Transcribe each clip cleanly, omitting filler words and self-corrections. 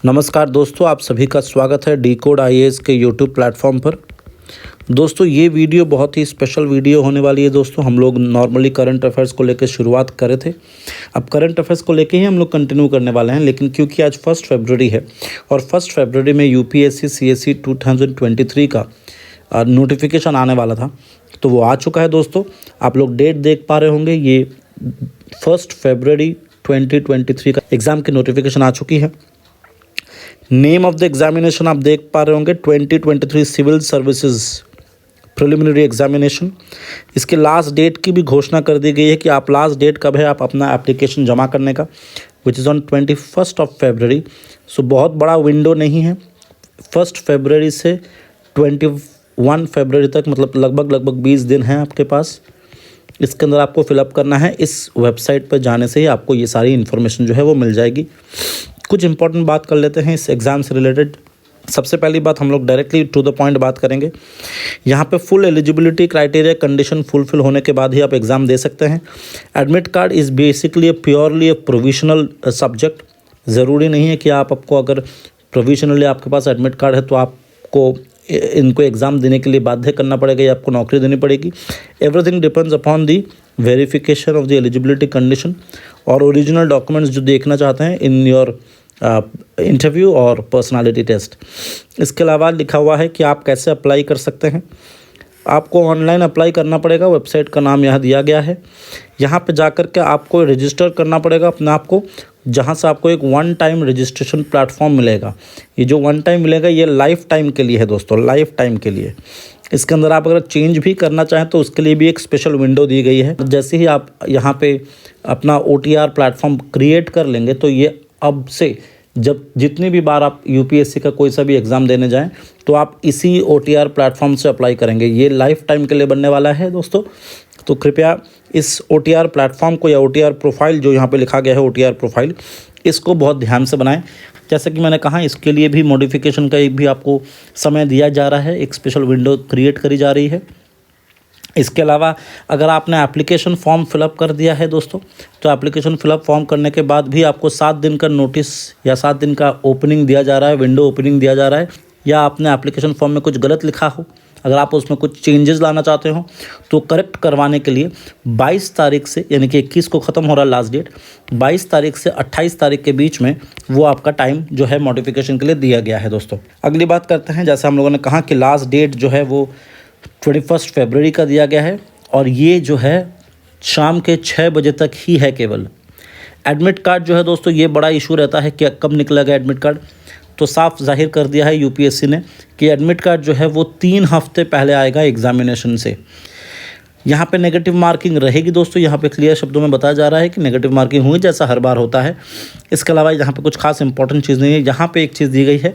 नमस्कार दोस्तों, आप सभी का स्वागत है डी कोड आईएएस के यूट्यूब प्लेटफॉर्म पर। दोस्तों, ये वीडियो बहुत ही स्पेशल वीडियो होने वाली है। दोस्तों, हम लोग नॉर्मली करंट अफेयर्स को लेकर शुरुआत करे थे। अब करंट अफेयर्स को लेके ही हम लोग कंटिन्यू करने वाले हैं, लेकिन क्योंकि आज 1 फरवरी है और 1 फरवरी में यूपीएससी सीएसई 2023 का नोटिफिकेशन आने वाला था, तो वो आ चुका है। दोस्तों, आप लोग डेट देख पा रहे होंगे, ये 1 फरवरी 2023 का एग्ज़ाम की नोटिफिकेशन आ चुकी है। नेम ऑफ द एग्जामिनेशन आप देख पा रहे होंगे, 2023 सिविल सर्विसेज प्रिलिमिनरी एग्जामिनेशन। इसके लास्ट डेट की भी घोषणा कर दी गई है कि आप लास्ट डेट कब है आप अपना एप्लीकेशन जमा करने का, विच इज़ ऑन 21 फरवरी। सो बहुत बड़ा विंडो नहीं है। 1 फरवरी से 21 फरवरी तक, मतलब लगभग 20 दिन हैं आपके पास। इसके अंदर आपको फिलअप करना है। इस वेबसाइट पर जाने से ही आपको ये सारी इन्फॉर्मेशन जो है वो मिल जाएगी। कुछ इंपॉर्टेंट बात कर लेते हैं इस एग्ज़ाम से रिलेटेड। सबसे पहली बात, हम लोग डायरेक्टली टू द पॉइंट बात करेंगे। यहाँ पे full eligibility criteria condition fulfil होने के बाद ही आप एग्ज़ाम दे सकते हैं। Admit card is basically purely A provisional subject. ज़रूरी नहीं है कि आपको अगर प्रोविजनली आपके पास एडमिट कार्ड है तो आपको इनको एग्ज़ाम देने के लिए बाध्य करना पड़ेगा या आपको नौकरी देनी पड़ेगी। Everything depends upon the verification of the eligibility condition और ओरिजिनल डॉक्यूमेंट्स जो देखना चाहते हैं इन योर इंटरव्यू और पर्सनालिटी टेस्ट। इसके अलावा लिखा हुआ है कि आप कैसे अप्लाई कर सकते हैं। आपको ऑनलाइन अप्लाई करना पड़ेगा। वेबसाइट का नाम यहाँ दिया गया है। यहाँ पे जाकर के आपको रजिस्टर करना पड़ेगा अपने आप को, जहाँ से आपको एक वन टाइम रजिस्ट्रेशन प्लेटफॉर्म मिलेगा। ये जो वन टाइम मिलेगा ये लाइफ टाइम के लिए है दोस्तों, लाइफ टाइम के लिए। इसके अंदर आप अगर चेंज भी करना चाहें तो उसके लिए भी एक स्पेशल विंडो दी गई है। जैसे ही आप यहाँ पे अपना OTR प्लेटफॉर्म क्रिएट कर लेंगे तो ये अब से जब जितनी भी बार आप यूपीएससी का कोई सा भी एग्ज़ाम देने जाएं तो आप इसी OTR प्लेटफॉर्म से अप्लाई करेंगे। ये लाइफ टाइम के लिए बनने वाला है दोस्तों। तो कृपया इस OTR प्लेटफॉर्म को या OTR प्रोफाइल जो यहाँ पे लिखा गया है OTR प्रोफाइल, इसको बहुत ध्यान से बनाएं। जैसे कि मैंने कहा, इसके लिए भी मॉडिफिकेशन का एक भी आपको समय दिया जा रहा है, एक स्पेशल विंडो क्रिएट करी जा रही है। इसके अलावा अगर आपने एप्लीकेशन फॉर्म फिलअप कर दिया है दोस्तों, तो एप्लीकेशन फिलअप फॉर्म करने के बाद भी आपको 7 दिन का नोटिस या 7 दिन का ओपनिंग दिया जा रहा है, विंडो ओपनिंग दिया जा रहा है। या आपने एप्लीकेशन फॉर्म में कुछ गलत लिखा हो, अगर आप उसमें कुछ चेंजेस लाना चाहते हो तो करेक्ट करवाने के लिए 22 तारीख से, यानी कि 21 को ख़त्म हो रहा है लास्ट डेट, 22 तारीख से 28 तारीख के बीच में वो आपका टाइम जो है मॉडिफिकेशन के लिए दिया गया है दोस्तों। अगली बात करते हैं। जैसे हम लोगों ने कहा कि लास्ट डेट जो है वो 21 फरवरी का दिया गया है और ये जो है शाम के 6 बजे तक ही है केवल। एडमिट कार्ड जो है दोस्तों, ये बड़ा इशू रहता है कि कब निकलेगा एडमिट कार्ड। तो साफ जाहिर कर दिया है यूपीएससी ने कि एडमिट कार्ड जो है वो 3 हफ्ते पहले आएगा एग्जामिनेशन से। यहाँ पे नेगेटिव मार्किंग रहेगी दोस्तों। यहाँ पे क्लियर शब्दों में बताया जा रहा है कि नेगेटिव मार्किंग हुई, जैसा हर बार होता है। इसके अलावा यहाँ पे कुछ खास इंपॉर्टेंट चीज़ नहीं है। यहाँ पे एक चीज़ दी गई है,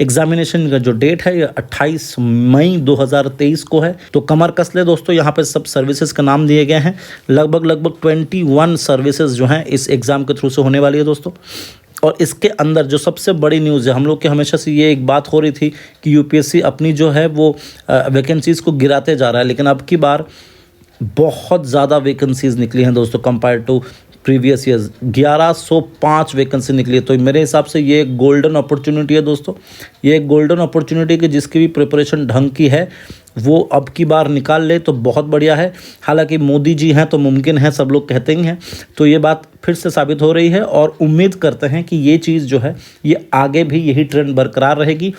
एग्जामिनेशन का जो डेट है ये 28 मई 2023 को है। तो कमर कस ले दोस्तों, यहाँ पे सब सर्विसेज का नाम दिए गए हैं। लगभग 21 सर्विसेज जो हैं इस एग्ज़ाम के थ्रू से होने वाली है दोस्तों। और इसके अंदर जो सबसे बड़ी न्यूज़ है, हम लोग की हमेशा से ये एक बात हो रही थी कि यूपीएससी अपनी जो है वो वैकेंसीज़ को गिराते जा रहा है, लेकिन अब की बार बहुत ज़्यादा वैकेंसीज़ निकली हैं दोस्तों compare to previous years. 1105 vacancy निकली है। तो मेरे हिसाब से ये एक गोल्डन अपॉर्चुनिटी है दोस्तों। ये एक गोल्डन अपॉर्चुनिटी कि जिसकी भी प्रिपरेशन ढंग की है वो अब की बार निकाल ले तो बहुत बढ़िया है। हालांकि मोदी जी हैं तो मुमकिन है, सब लोग कहते ही हैं। तो ये बात फिर से साबित हो रही है और उम्मीद करते हैं कि ये चीज़ जो है ये आगे भी यही ट्रेंड बरकरार रहेगी।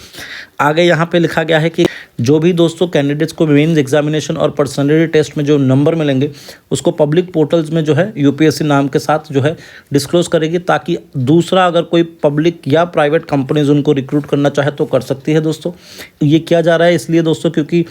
आगे यहाँ पे लिखा गया है कि जो भी दोस्तों कैंडिडेट्स को मेंस एग्जामिनेशन और पर्सनालिटी टेस्ट में जो नंबर मिलेंगे उसको पब्लिक पोर्टल्स में जो है यूपीएससी नाम के साथ जो है डिस्क्लोज करेगी, ताकि दूसरा अगर कोई पब्लिक या प्राइवेट कंपनीज उनको रिक्रूट करना चाहे तो कर सकती है दोस्तों। ये किया जा रहा है इसलिए दोस्तों क्योंकि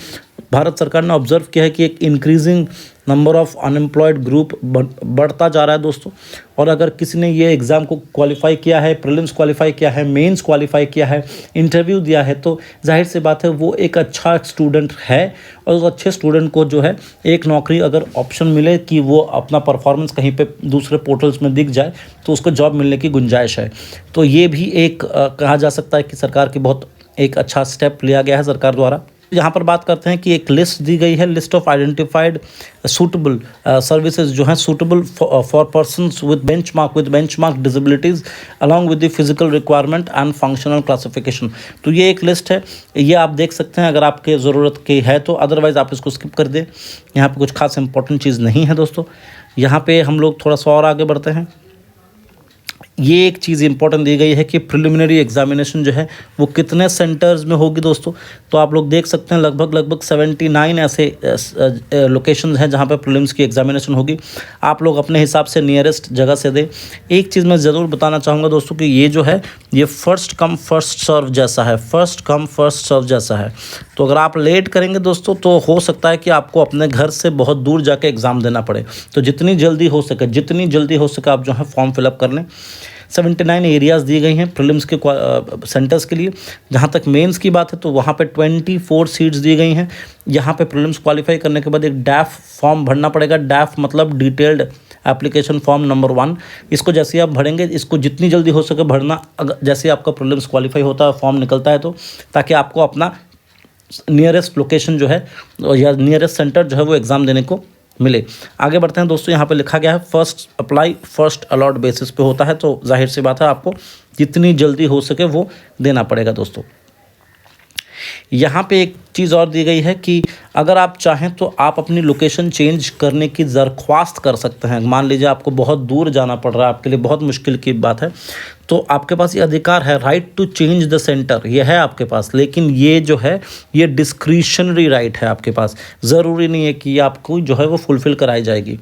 भारत सरकार ने ऑब्जर्व किया है कि एक increasing number of unemployed group बढ़ता जा रहा है दोस्तों। और अगर किसी ने ये एग्ज़ाम को क्वालिफाई किया है, प्रीलिम्स क्वालिफाई किया है, मेंस क्वालिफाई किया है, इंटरव्यू दिया है, तो जाहिर सी बात है वो एक अच्छा स्टूडेंट है। और उस अच्छे स्टूडेंट को जो है एक नौकरी अगर ऑप्शन मिले कि वो अपना परफॉर्मेंस कहीं पे दूसरे पोर्टल्स में दिख जाए तो उसको जॉब मिलने की गुंजाइश है। तो ये भी एक कहा जा सकता है कि सरकार की बहुत एक अच्छा स्टेप लिया गया है सरकार द्वारा। यहाँ पर बात करते हैं कि एक लिस्ट दी गई है, list of identified suitable services जो हैं suitable for persons with benchmark disabilities along with the physical requirement and functional classification. तो ये एक लिस्ट है, ये आप देख सकते हैं अगर आपके ज़रूरत की है तो, अदरवाइज़ आप इसको स्किप कर दें। यहाँ पे कुछ खास इंपॉर्टेंट चीज़ नहीं है दोस्तों। यहाँ पे हम लोग थोड़ा सा और आगे बढ़ते हैं। ये एक चीज़ इंपॉर्टेंट दी गई है कि प्रिलिमिनरी एग्जामिनेशन जो है वो कितने सेंटर्स में होगी दोस्तों। तो आप लोग देख सकते हैं लगभग 79 ऐसे लोकेशंस हैं जहाँ पे प्रीलिम्स की एग्जामिनेशन होगी। आप लोग अपने हिसाब से नियरेस्ट जगह से दें। एक चीज़ मैं ज़रूर बताना चाहूँगा दोस्तों कि ये जो है ये फर्स्ट कम फर्स्ट सर्व जैसा है, फर्स्ट कम फर्स्ट सर्व जैसा है। तो अगर आप लेट करेंगे दोस्तों तो हो सकता है कि आपको अपने घर से बहुत दूर जाके एग्ज़ाम देना पड़े। तो जितनी जल्दी हो सके आप जो है फॉर्म फिलअप कर लें। 79 एरियाज़ दी गई हैं प्रीलिम्स के सेंटर्स के लिए। जहाँ तक मेंस की बात है तो वहाँ पे 24 सीट्स दी गई हैं। यहाँ पे प्रीलिम्स क्वालिफाई करने के बाद एक डैफ फॉर्म भरना पड़ेगा। डैफ मतलब डिटेल्ड एप्लीकेशन फॉर्म नंबर 1। इसको जैसे आप भरेंगे, इसको जितनी जल्दी हो सके भरना, जैसे आपका प्रीलिम्स क्वालिफाई होता है, फॉर्म निकलता है तो, ताकि आपको अपना नियरेस्ट लोकेशन जो है या नियरेस्ट सेंटर जो है वो एग्ज़ाम देने को मिले। आगे बढ़ते हैं दोस्तों। यहाँ पे लिखा गया है first apply first allot basis पे होता है, तो जाहिर सी बात है आपको जितनी जल्दी हो सके वो देना पड़ेगा दोस्तों। यहाँ पे एक चीज़ और दी गई है कि अगर आप चाहें तो आप अपनी लोकेशन चेंज करने की दरख्वास्त कर सकते हैं। मान लीजिए आपको बहुत दूर जाना पड़ रहा है, आपके लिए बहुत मुश्किल की बात है, तो आपके पास ये अधिकार है, right to change the centre, ये है आपके पास। लेकिन ये जो है ये डिस्क्रिशनरी राइट है आपके पास, ज़रूरी नहीं है कि आपको जो है वो फुलफ़िल कराई जाएगी।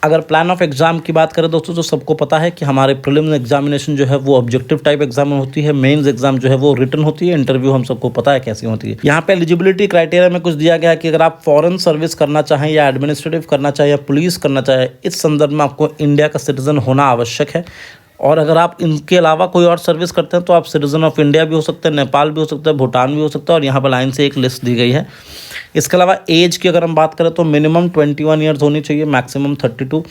अगर प्लान ऑफ एग्ज़ाम की बात करें दोस्तों तो सबको पता है कि हमारे प्रीलिम्स एग्जामिनेशन जो है वो ऑब्जेक्टिव टाइप एग्जाम होती है, मेंस एग्जाम जो है वो रिटन होती है, इंटरव्यू हम सबको पता है कैसी होती है। यहाँ पे एलिजिबिलिटी क्राइटेरिया में कुछ दिया गया है कि अगर आप फॉरेन सर्विस करना चाहें या एडमिनिस्ट्रेटिव करना चाहें या पुलिस करना चाहें, इस संदर्भ में आपको इंडिया का सिटीज़न होना आवश्यक है। और अगर आप इनके अलावा कोई और सर्विस करते हैं तो आप सिटीज़न ऑफ इंडिया भी हो सकते हैं, नेपाल भी हो सकता है, भूटान भी हो सकता है, और यहाँ पर लाइन से एक लिस्ट दी गई है। इसके अलावा एज की अगर हम बात करें तो मिनिमम 21 ईयर्स होनी चाहिए, मैक्सिमम 32।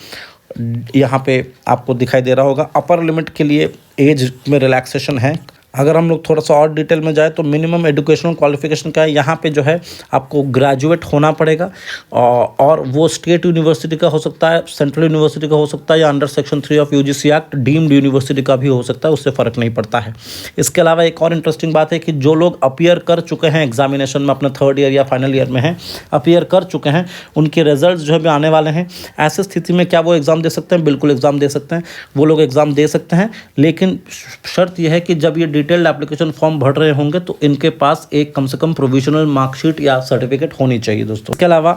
यहाँ पे आपको दिखाई दे रहा होगा अपर लिमिट के लिए एज में रिलैक्सेशन है। अगर हम लोग थोड़ा सा और डिटेल में जाए तो मिनिमम एजुकेशनल क्वालिफिकेशन क्या है, यहाँ पे जो है आपको ग्रेजुएट होना पड़ेगा, और वो स्टेट यूनिवर्सिटी का हो सकता है, सेंट्रल यूनिवर्सिटी का हो सकता है, या under section 3 of UGC act deemed university का भी हो सकता है, उससे फ़र्क नहीं पड़ता है। इसके अलावा एक और इंटरेस्टिंग बात है कि जो लोग अपीयर कर चुके हैं एग्जामिनेशन में, अपने 3rd ईयर या फाइनल ईयर में हैं, अपीयर कर चुके हैं, उनके रिजल्ट जो है आने वाले हैं। ऐसी स्थिति में क्या वो एग्ज़ाम दे सकते हैं? बिल्कुल एग्ज़ाम दे सकते हैं, वो लोग एग्ज़ाम दे सकते हैं, लेकिन शर्त यह है कि जब ये डिटेल्ड एप्लीकेशन फॉर्म भर रहे होंगे तो इनके पास एक कम से कम प्रोविजनल मार्कशीट या सर्टिफिकेट होनी चाहिए दोस्तों। इसके अलावा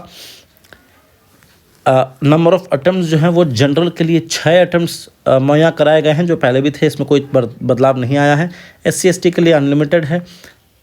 नंबर ऑफ अटेम्प्ट्स जो हैं वो जनरल के लिए 6 अटेम्प्ट्स मुहैया कराए गए हैं, जो पहले भी थे, इसमें कोई बदलाव नहीं आया है। SC/ST के लिए अनलिमिटेड है,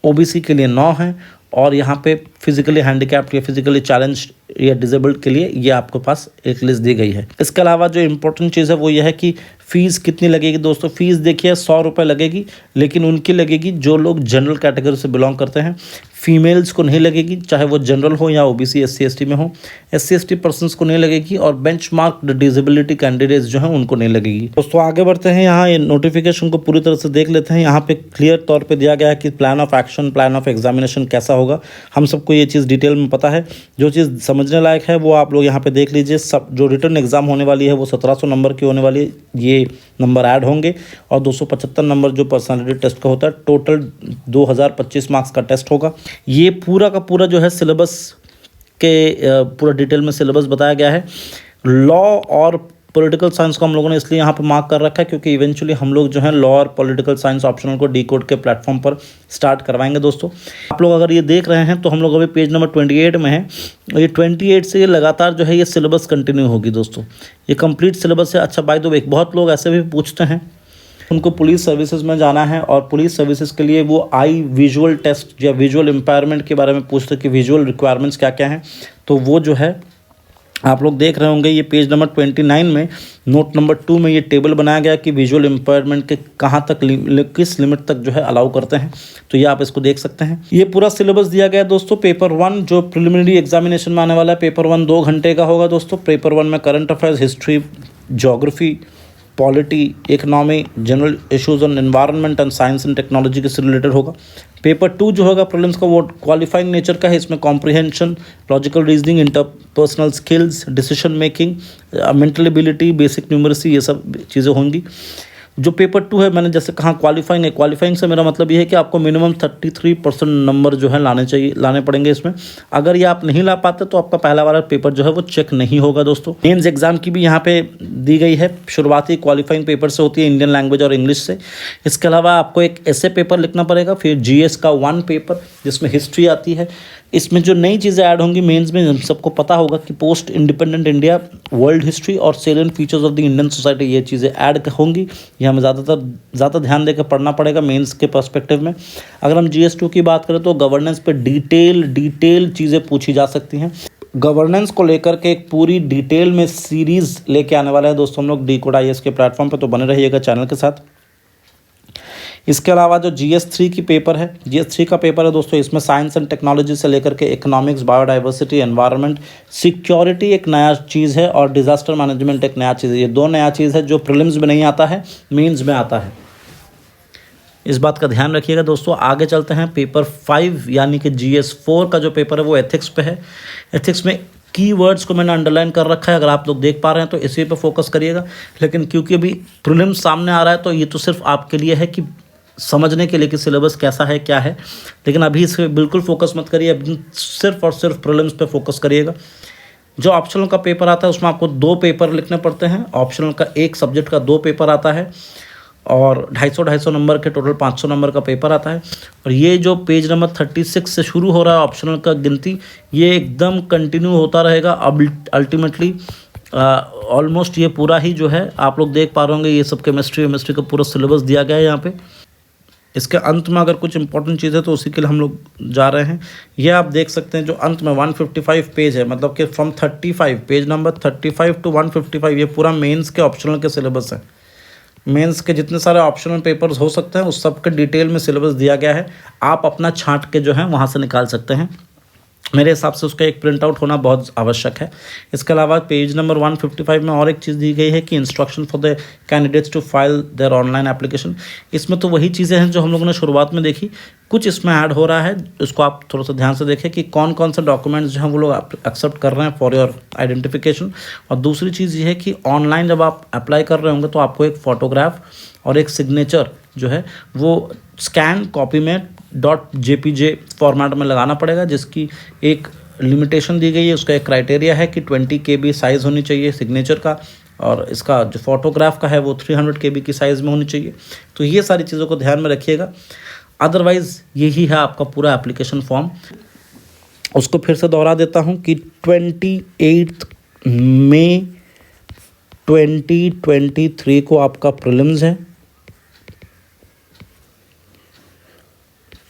OBC के लिए 9 है, और यहाँ पे फिजिकली हैंडीकैप्ड या फिजिकली चैलेंज या डिसेबल्ड के लिए ये आपके पास एक लिस्ट दी गई है। इसके अलावा जो इम्पोर्टेंट चीज़ है वो ये है कि फ़ीस कितनी लगेगी दोस्तों। फ़ीस देखिए 100 रुपये लगेगी, लेकिन उनकी लगेगी जो लोग जनरल कैटेगरी से बिलोंग करते हैं। फीमेल्स को नहीं लगेगी, चाहे वो जनरल हो या OBC SC/ST में हो। SC/ST पर्सनस को नहीं लगेगी, और बेंचमार्क्ड डिसेबिलिटी कैंडिडेट्स जो हैं उनको नहीं लगेगी। दोस्तों आगे बढ़ते हैं, यहाँ ये नोटिफिकेशन को पूरी तरह से देख लेते हैं। यहाँ पे क्लियर तौर पे दिया गया है कि plan of action, plan of examination कैसा होगा। हम सबको ये चीज़ डिटेल में पता है। जो चीज़ समझने लायक है वो आप लोग यहाँ पे देख लीजिए। सब जो रिटर्न एग्जाम होने वाली है वो 1700 नंबर की होने वाली है, ये नंबर ऐड होंगे, और 275 नंबर जो पर्सनालिटी टेस्ट का होता है, टोटल 2025 मार्क्स का टेस्ट होगा। ये पूरा का पूरा जो है सिलेबस के पूरा डिटेल में सिलेबस बताया गया है। लॉ और पॉलिटिकल साइंस को हम लोगों ने इसलिए यहाँ पर मार्क कर रखा है क्योंकि इवेंचुअली हम लोग जो है लॉ और पॉलिटिकल साइंस ऑप्शनल को डीकोड के प्लेटफॉर्म पर स्टार्ट करवाएंगे दोस्तों। आप लोग अगर ये देख रहे हैं तो हम लोग अभी पेज नंबर 28 में हैं। ये 28 से ये लगातार जो है ये सिलेबस कंटिन्यू होगी दोस्तों, ये कंप्लीट सिलेबस है। अच्छा बाय द वे, बहुत लोग ऐसे भी पूछते हैं उनको पुलिस सर्विसेज में जाना है, और पुलिस सर्विसेज के लिए वो आई विजुअल टेस्ट या विजुअल इम्पायरमेंट के बारे में पूछते हैं कि विजुअल रिक्वायरमेंट्स क्या क्या हैं। तो वो जो है आप लोग देख रहे होंगे, ये पेज नंबर 29 में नोट नंबर 2 में ये टेबल बनाया गया कि विजुअल इम्पायरमेंट के कहाँ तक किस लिमिट तक जो है अलाउ करते हैं। तो ये आप इसको देख सकते हैं। ये पूरा सिलेबस दिया गया है दोस्तों। पेपर 1 जो प्रिलिमिनरी एग्जामिनेशन में आने वाला है, पेपर 1 2 घंटे का होगा दोस्तों। पेपर 1 में current affairs, history, geography, polity, economy, general issues on environment and science and technology के से रिलेटेड होगा। पेपर 2 जो होगा प्रीलिम्स का वो क्वालिफाइंग नेचर का है। इसमें comprehension, logical reasoning, interpersonal skills, decision making, mental ability, basic numeracy, ये सब चीज़ें होंगी। जो पेपर 2 है मैंने जैसे कहा क्वालिफाइंग है, क्वालिफाइंग से मेरा मतलब ये है कि आपको मिनिमम 33% नंबर जो है लाने पड़ेंगे इसमें। अगर ये आप नहीं ला पाते तो आपका पहला वाला पेपर जो है वो चेक नहीं होगा दोस्तों। मेंस एग्जाम की भी यहाँ पे दी गई है, शुरुआती क्वालिफाइंग पेपर से होती है, इंडियन लैंग्वेज और इंग्लिश से। इसके अलावा आपको एक ऐसे पेपर लिखना पड़ेगा, फिर जीएस का 1 पेपर जिसमें हिस्ट्री आती है। इसमें जो नई चीज़ें ऐड होंगी मेंस में, हम सबको पता होगा कि post independent India, world history और salient features of the Indian society, ये चीज़ें ऐड होंगी। ये हमें ज़्यादा ध्यान देकर पढ़ना पड़ेगा मेंस के पर्सपेक्टिव में। अगर हम GS2 की बात करें तो गवर्नेंस पे डिटेल चीज़ें पूछी जा सकती हैं। गवर्नेंस को लेकर के एक पूरी डिटेल में सीरीज़ लेके आने वाला है दोस्तों हम लोग डीकोड IAS के प्लेटफॉर्म पर, तो बने रहिएगा चैनल के साथ। इसके अलावा जो GS3 की पेपर है, GS3 का पेपर है दोस्तों, इसमें साइंस एंड टेक्नोलॉजी से लेकर के इकोनॉमिक्स, बायोडाइवर्सिटी, एनवायरनमेंट, सिक्योरिटी एक नया चीज़ है और डिज़ास्टर मैनेजमेंट एक नया चीज़ है। ये 2 नया चीज़ है जो प्रीलिम्स में नहीं आता है, मेंस में आता है। इस बात का ध्यान रखिएगा दोस्तों। आगे चलते हैं, पेपर 5 यानी कि GS4 का जो पेपर है वो एथिक्स पे है। एथिक्स में कीवर्ड्स को मैंने अंडरलाइन कर रखा है, अगर आप लोग देख पा रहे हैं तो इसी पे फोकस करिएगा। लेकिन क्योंकि अभी प्रीलिम्स सामने आ रहा है तो ये तो सिर्फ आपके लिए है कि समझने के लिए कि सिलेबस कैसा है क्या है, लेकिन अभी इस पर बिल्कुल फोकस मत करिए, अभी सिर्फ और सिर्फ प्रीलिम्स पे फोकस करिएगा। जो ऑप्शनल का पेपर आता है उसमें आपको 2 पेपर लिखने पड़ते हैं। ऑप्शनल का एक सब्जेक्ट का 2 पेपर आता है और 250 नंबर के टोटल 500 नंबर का पेपर आता है। और ये जो पेज नंबर 36 से शुरू हो रहा है ऑप्शनल का गिनती, ये एकदम कंटिन्यू होता रहेगा। अब अल्टीमेटली ऑलमोस्ट ये पूरा ही जो है आप लोग देख पा रहे होंगे, ये सब केमिस्ट्री का पूरा सिलेबस दिया गया है यहाँ पे। इसके अंत में अगर कुछ इंपॉर्टेंट चीज़ है तो उसी के लिए हम लोग जा रहे हैं। ये आप देख सकते हैं जो अंत में 155 पेज है, मतलब कि फ्रॉम 35 पेज नंबर 35 टू 155 ये पूरा मेंस के ऑप्शनल के सिलेबस है। मेंस के जितने सारे ऑप्शनल पेपर्स हो सकते हैं उस सब के डिटेल में सिलेबस दिया गया है। आप अपना छांट के जो है वहाँ से निकाल सकते हैं। मेरे हिसाब से उसका एक प्रिंट आउट होना बहुत आवश्यक है। इसके अलावा पेज नंबर 155 में और एक चीज़ दी गई है कि instruction for the candidates to file their online application. इसमें तो वही चीज़ें हैं जो हम लोगों ने शुरुआत में देखी, कुछ इसमें ऐड हो रहा है। उसको आप थोड़ा सा ध्यान से देखें कि कौन कौन से डॉक्यूमेंट्स जो हैं वो लोग एक्सेप्ट कर रहे हैं फॉर योर आइडेंटिफिकेशन। और दूसरी चीज़ ये है कि ऑनलाइन जब आप अप्लाई कर रहे होंगे तो आपको एक फ़ोटोग्राफ और एक सिग्नेचर जो है वो स्कैन कॉपी में .jpg फॉर्मेट में लगाना पड़ेगा, जिसकी एक लिमिटेशन दी गई है। उसका एक क्राइटेरिया है कि 20 KB साइज़ होनी चाहिए सिग्नेचर का, और इसका जो फोटोग्राफ का है वो 300 KB की साइज़ में होनी चाहिए। तो ये सारी चीज़ों को ध्यान में रखिएगा। अदरवाइज़ यही है आपका पूरा एप्लीकेशन फॉर्म। उसको फिर से दोहरा देता हूँ कि 28 मई 2023 को आपका प्रीलिम्स है।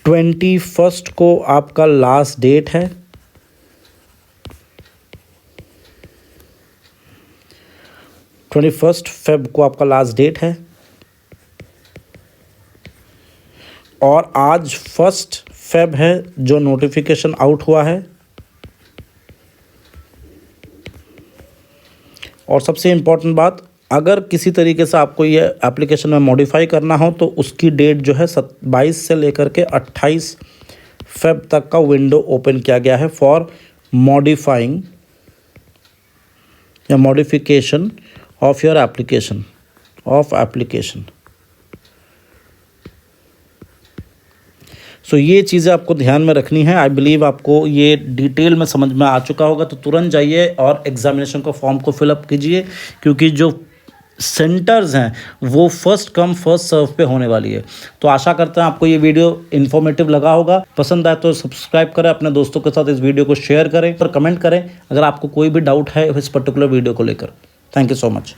21 को आपका लास्ट डेट है। 21 फेब को आपका लास्ट डेट है। और आज 1 फेब है जो नोटिफिकेशन आउट हुआ है। और सबसे इम्पोर्टेंट बात, अगर किसी तरीके से आपको ये एप्लीकेशन में मॉडिफाई करना हो तो उसकी डेट जो है 22 से लेकर के 28 फेब तक का विंडो ओपन किया गया है फॉर मॉडिफाइंग या modification of your application so ये चीज़ें आपको ध्यान में रखनी है। आई बिलीव आपको ये डिटेल में समझ में आ चुका होगा। तो तुरंत जाइए और एग्जामिनेशन का फॉर्म को फिलअप कीजिए, क्योंकि जो सेंटर्स हैं वो फर्स्ट कम फर्स्ट सर्व पे होने वाली है। तो आशा करते हैं आपको ये वीडियो इन्फॉर्मेटिव लगा होगा। पसंद आए तो सब्सक्राइब करें, अपने दोस्तों के साथ इस वीडियो को शेयर करें और कमेंट करें अगर आपको कोई भी डाउट है इस पर्टिकुलर वीडियो को लेकर। Thank you so much.